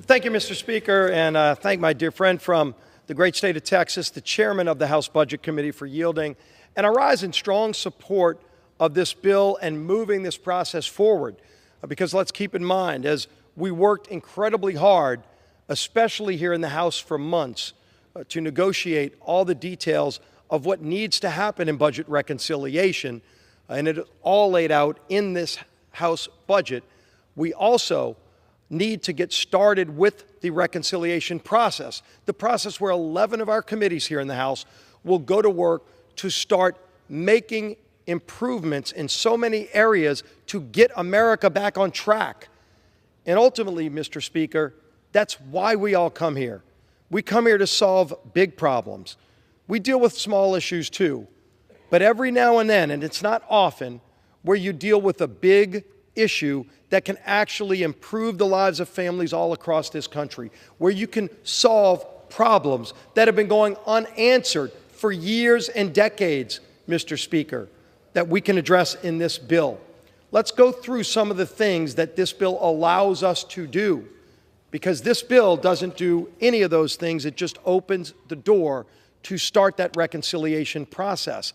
Thank you, Mr. Speaker, and thank my dear friend from the great state of Texas, the chairman of the House Budget Committee, for yielding. And I rise in strong support of this bill and moving this process forward, because let's keep in mind, as we worked incredibly hard, especially here in the House for months, to negotiate all the details of what needs to happen in budget reconciliation, and it is all laid out in this House budget, we also need to get started with the reconciliation process, the process where 11 of our committees here in the House will go to work to start making improvements in so many areas to get America back on track. And ultimately, Mr. Speaker, that's why we all come here. We come here to solve big problems. We deal with small issues too, but every now and then, and it's not often, where you deal with a big issue that can actually improve the lives of families all across this country, where you can solve problems that have been going unanswered for years and decades, Mr. Speaker, that we can address in this bill. Let's go through some of the things that this bill allows us to do, because this bill doesn't do any of those things. It just opens the door to start that reconciliation process.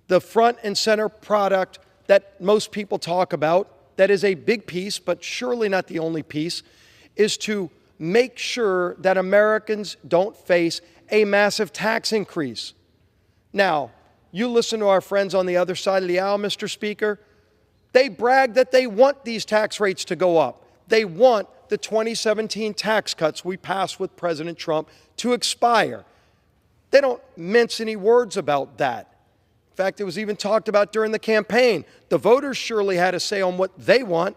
The front and center product that most people talk about, that is a big piece, but surely not the only piece, is to make sure that Americans don't face a massive tax increase. Now, you listen to our friends on the other side of the aisle, Mr. Speaker. They brag that they want these tax rates to go up. They want the 2017 tax cuts we passed with President Trump to expire. They don't mince any words about that. In fact, it was even talked about during the campaign. The voters surely had a say on what they want.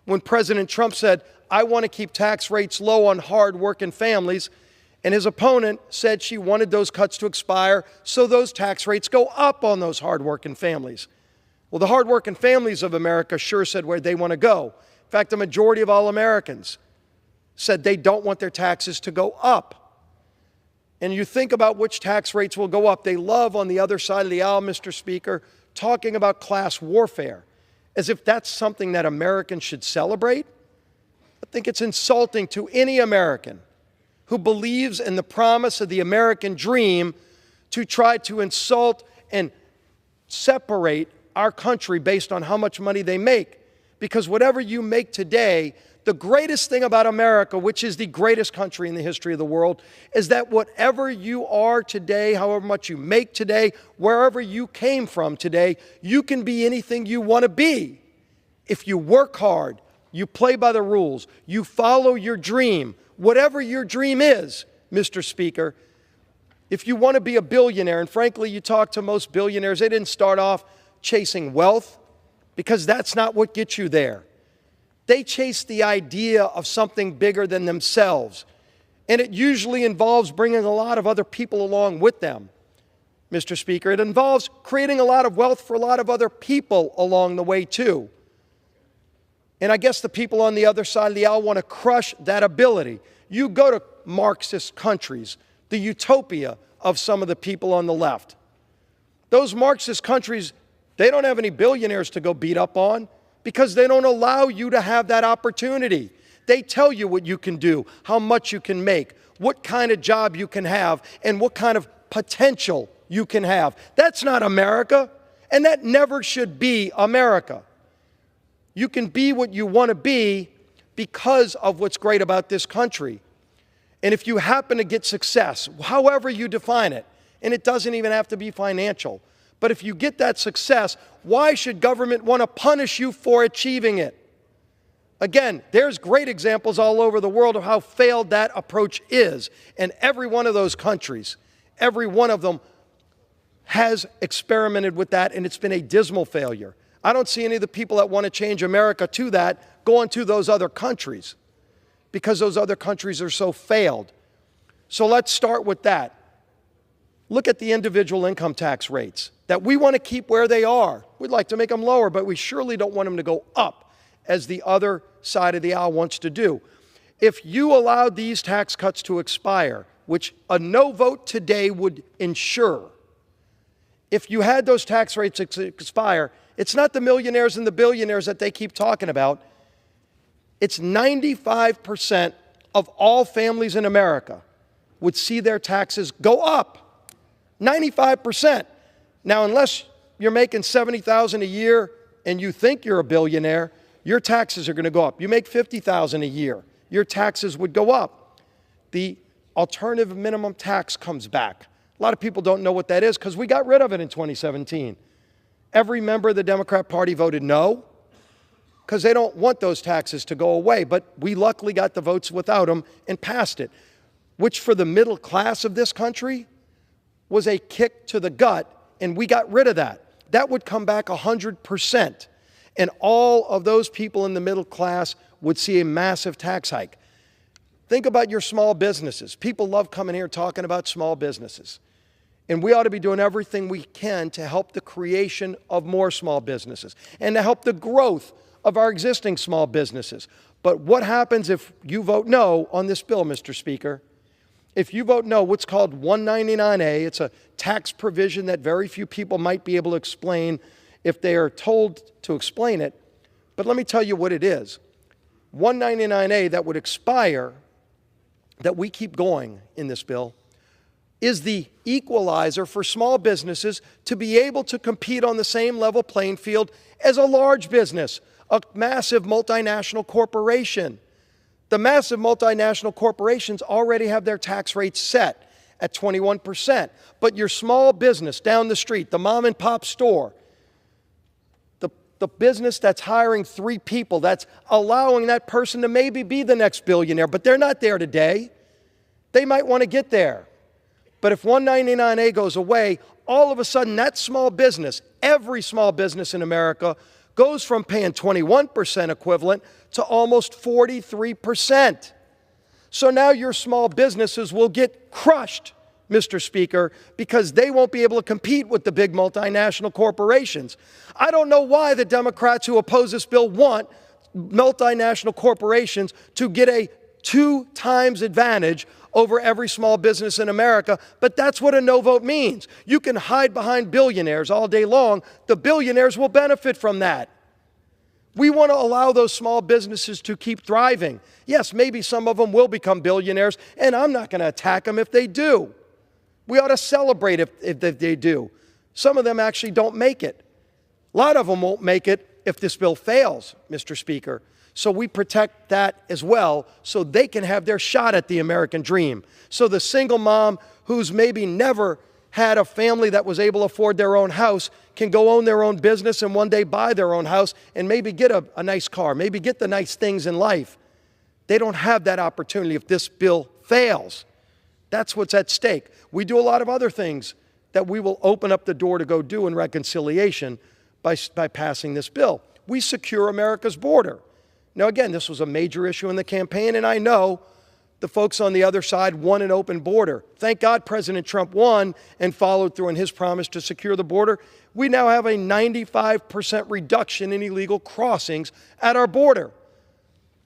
When President Trump said, "I want to keep tax rates low on hard-working families," and his opponent said she wanted those cuts to expire so those tax rates go up on those hard-working families. Well, the hard-working families of America sure said where they want to go. In fact, the majority of all Americans said they don't want their taxes to go up. And you think about which tax rates will go up. They love, on the other side of the aisle, Mr. Speaker, talking about class warfare, as if that's something that Americans should celebrate. I think it's insulting to any American who believes in the promise of the American dream to try to insult and separate our country based on how much money they make. Because whatever you make today, the greatest thing about America, which is the greatest country in the history of the world, is that whatever you are today, however much you make today, wherever you came from today, you can be anything you want to be. If you work hard, you play by the rules, you follow your dream, whatever your dream is, Mr. Speaker. If you want to be a billionaire, and frankly, you talk to most billionaires, they didn't start off chasing wealth, because that's not what gets you there. They chase the idea of something bigger than themselves, and it usually involves bringing a lot of other people along with them, Mr. Speaker. It involves creating a lot of wealth for a lot of other people along the way, too. And I guess the people on the other side of the aisle want to crush that ability. You go to Marxist countries, the utopia of some of the people on the left. Those Marxist countries, they don't have any billionaires to go beat up on, because they don't allow you to have that opportunity. They tell you what you can do, how much you can make, what kind of job you can have, and what kind of potential you can have. That's not America, and that never should be America. You can be what you want to be because of what's great about this country. And if you happen to get success, however you define it, and it doesn't even have to be financial, but if you get that success, why should government want to punish you for achieving it? Again, there's great examples all over the world of how failed that approach is. And every one of those countries, every one of them has experimented with that, and it's been a dismal failure. I don't see any of the people that want to change America to that going to those other countries, because those other countries are so failed. So let's start with that. Look at the individual income tax rates that we want to keep where they are. We'd like to make them lower, but we surely don't want them to go up, as the other side of the aisle wants to do. If you allowed these tax cuts to expire, which a no vote today would ensure, if you had those tax rates expire, it's not the millionaires and the billionaires that they keep talking about. It's 95% of all families in America would see their taxes go up. 95%. Now, unless you're making $70,000 a year and you think you're a billionaire, your taxes are going to go up. You make $50,000 a year, your taxes would go up. The alternative minimum tax comes back. A lot of people don't know what that is because we got rid of it in 2017. Every member of the Democrat Party voted no because they don't want those taxes to go away. But we luckily got the votes without them and passed it, which for the middle class of this country was a kick to the gut, and we got rid of that. That would come back 100%. And all of those people in the middle class would see a massive tax hike. Think about your small businesses. People love coming here talking about small businesses. And we ought to be doing everything we can to help the creation of more small businesses and to help the growth of our existing small businesses. But what happens if you vote no on this bill, Mr. Speaker? If you vote no, what's called 199A, it's a tax provision that very few people might be able to explain if they are told to explain it. But let me tell you what it is. 199A that would expire, that we keep going in this bill, is the equalizer for small businesses to be able to compete on the same level playing field as a large business, a massive multinational corporation. The massive multinational corporations already have their tax rates set at 21%. But your small business down the street, the mom and pop store, the business that's hiring 3 people, that's allowing that person to maybe be the next billionaire, but they're not there today. They might want to get there. But if 199A goes away, all of a sudden that small business, every small business in America, goes from paying 21% equivalent to almost 43%. So now your small businesses will get crushed, Mr. Speaker, because they won't be able to compete with the big multinational corporations. I don't know why the Democrats who oppose this bill want multinational corporations to get a 2 times advantage over every small business in America, but that's what a no vote means. You can hide behind billionaires all day long. The billionaires will benefit from that. We want to allow those small businesses to keep thriving. Yes, maybe some of them will become billionaires, and I'm not going to attack them if they do. We ought to celebrate if they do. Some of them actually don't make it. A lot of them won't make it if this bill fails, Mr. Speaker. So we protect that as well so they can have their shot at the American dream. So the single mom who's maybe never had a family that was able to afford their own house can go own their own business and one day buy their own house and maybe get a nice car, maybe get the nice things in life. They don't have that opportunity if this bill fails. That's what's at stake. We do a lot of other things that we will open up the door to go do in reconciliation by passing this bill. We secure America's border. Now, again, this was a major issue in the campaign, and I know the folks on the other side want an open border. Thank God President Trump won and followed through on his promise to secure the border. We now have a 95% reduction in illegal crossings at our border.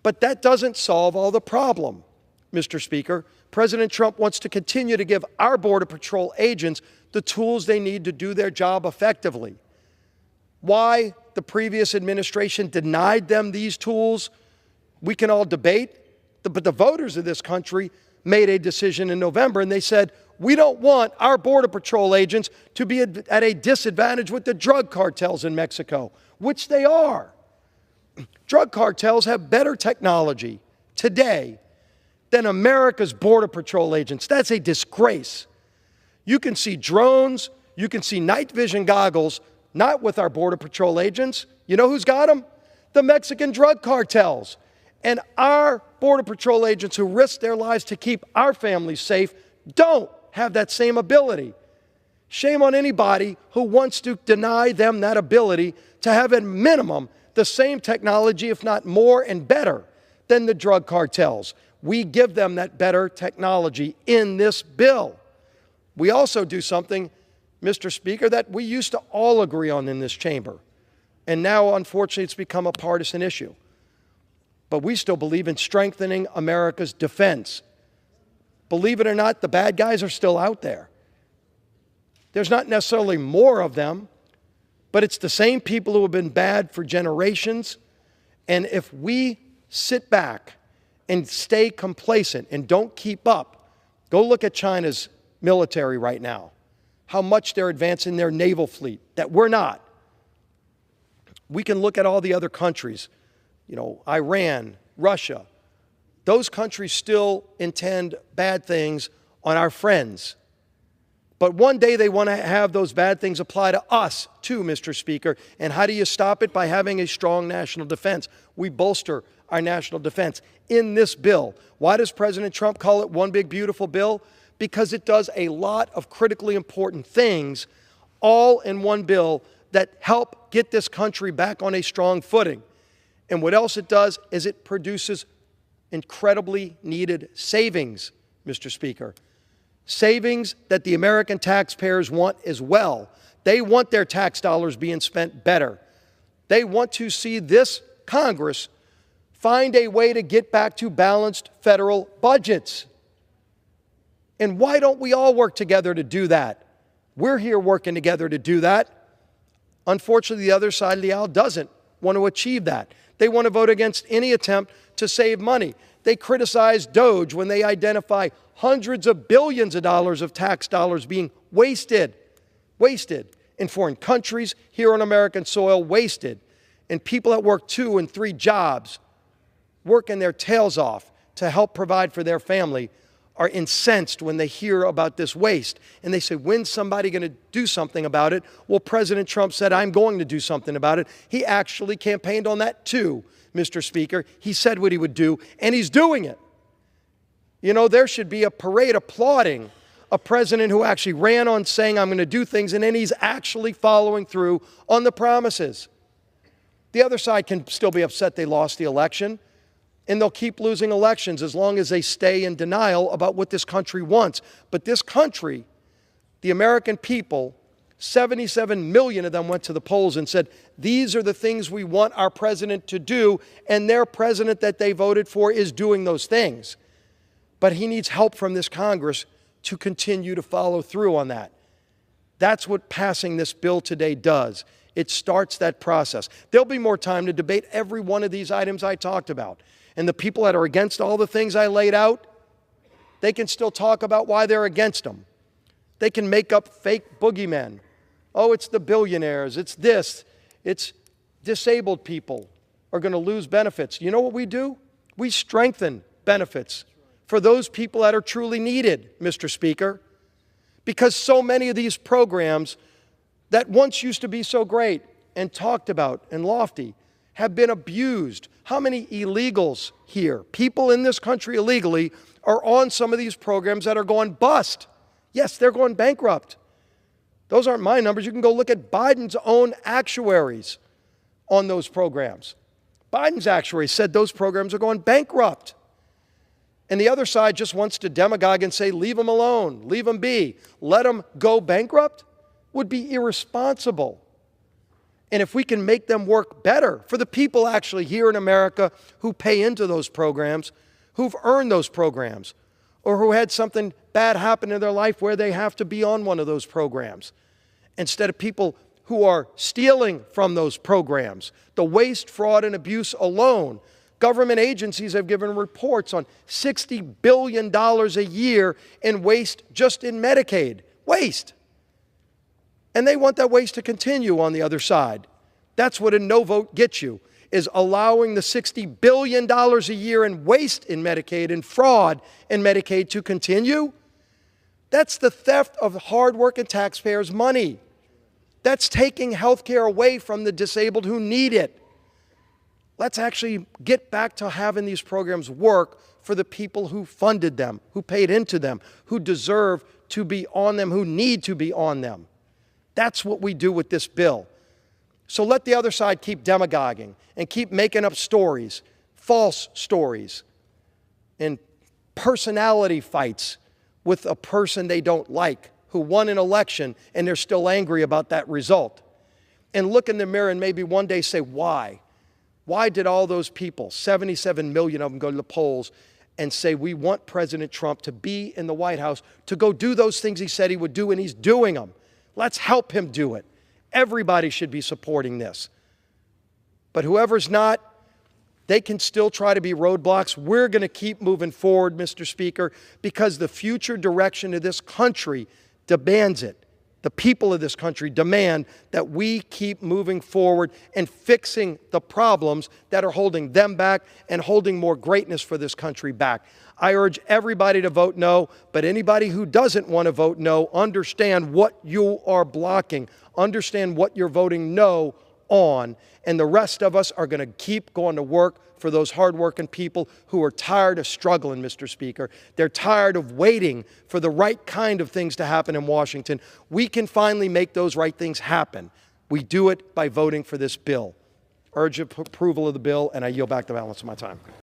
But that doesn't solve all the problem, Mr. Speaker. President Trump wants to continue to give our Border Patrol agents the tools they need to do their job effectively. Why the previous administration denied them these tools, we can all debate, but the voters of this country made a decision in November, and they said, we don't want our Border Patrol agents to be at a disadvantage with the drug cartels in Mexico, which they are. Drug cartels have better technology today than America's Border Patrol agents. That's a disgrace. You can see drones, you can see night vision goggles, not with our Border Patrol agents. You know who's got them? The Mexican drug cartels. And our Border Patrol agents who risk their lives to keep our families safe don't have that same ability. Shame on anybody who wants to deny them that ability to have at minimum the same technology, if not more and better than the drug cartels. We give them that better technology in this bill. We also do something, Mr. Speaker, that we used to all agree on in this chamber. And now, unfortunately, it's become a partisan issue. But we still believe in strengthening America's defense. Believe it or not, the bad guys are still out there. There's not necessarily more of them, but it's the same people who have been bad for generations. And if we sit back and stay complacent and don't keep up. Go look at China's military right now, how much they're advancing their naval fleet, that we're not. We can look at all the other countries, Iran, Russia. Those countries still intend bad things on our friends. But one day they want to have those bad things apply to us too, Mr. Speaker. And how do you stop it? By having a strong national defense. We bolster our national defense in this bill. Why does President Trump call it one big beautiful bill? Because it does a lot of critically important things all in one bill that help get this country back on a strong footing. And what else it does is it produces incredibly needed savings, Mr. Speaker. Savings that the American taxpayers want as well. They want their tax dollars being spent better. They want to see this Congress find a way to get back to balanced federal budgets. And why don't we all work together to do that? We're here working together to do that. Unfortunately, the other side of the aisle doesn't want to achieve that. They want to vote against any attempt to save money. They criticize DOGE when they identify hundreds of billions of dollars of tax dollars being wasted in foreign countries, here on American soil, wasted. And people that work 2 and 3 jobs, working their tails off to help provide for their family, are incensed when they hear about this waste. And they say, when's somebody going to do something about it? Well, President Trump said, I'm going to do something about it. He actually campaigned on that too, Mr. Speaker. He said what he would do, and he's doing it. There should be a parade applauding a president who actually ran on saying, I'm going to do things, and then he's actually following through on the promises. The other side can still be upset they lost the election, and they'll keep losing elections as long as they stay in denial about what this country wants. But this country, the American people, 77 million of them went to the polls and said, these are the things we want our president to do, and their president that they voted for is doing those things. But he needs help from this Congress to continue to follow through on that. That's what passing this bill today does. It starts that process. There'll be more time to debate every one of these items I talked about. And the people that are against all the things I laid out, they can still talk about why they're against them. They can make up fake boogeymen. Oh, it's the billionaires, it's this, it's disabled people are going to lose benefits. You know what we do? We strengthen benefits for those people that are truly needed, Mr. Speaker, because so many of these programs that once used to be so great and talked about and lofty have been abused. How many illegals here, people in this country illegally, are on some of these programs that are going bust? Yes, they're going bankrupt. Those aren't my numbers. You can go look at Biden's own actuaries on those programs. Biden's actuaries said those programs are going bankrupt. And the other side just wants to demagogue and say, leave them alone, leave them be, let them go bankrupt, would be irresponsible. And if we can make them work better for the people actually here in America who pay into those programs, who've earned those programs, or who had something bad happen in their life where they have to be on one of those programs, instead of people who are stealing from those programs. The waste, fraud, and abuse alone. Government agencies have given reports on $60 billion a year in waste just in Medicaid. Waste. And they want that waste to continue on the other side. That's what a no vote gets you, is allowing the $60 billion a year in waste in Medicaid and fraud in Medicaid to continue. That's the theft of hardworking taxpayers' money. That's taking health care away from the disabled who need it. Let's actually get back to having these programs work for the people who funded them, who paid into them, who deserve to be on them, who need to be on them. That's what we do with this bill. So let the other side keep demagoguing and keep making up stories, false stories, and personality fights with a person they don't like who won an election and they're still angry about that result. And look in the mirror and maybe one day say, why? Why did all those people, 77 million of them, go to the polls and say, we want President Trump to be in the White House to go do those things he said he would do, and he's doing them. Let's help him do it. Everybody should be supporting this. But whoever's not, They can still try to be roadblocks. We're going to keep moving forward, Mr. Speaker, because the future direction of this country demands it. The people of this country demand that we keep moving forward and fixing the problems that are holding them back and holding more greatness for this country back. I urge everybody to vote no, but anybody who doesn't want to vote no, understand what you are blocking. Understand what you're voting no on. And the rest of us are going to keep going to work for those hardworking people who are tired of struggling, Mr. Speaker. They're tired of waiting for the right kind of things to happen in Washington. We can finally make those right things happen. We do it by voting for this bill. Urge approval of the bill, and I yield back the balance of my time.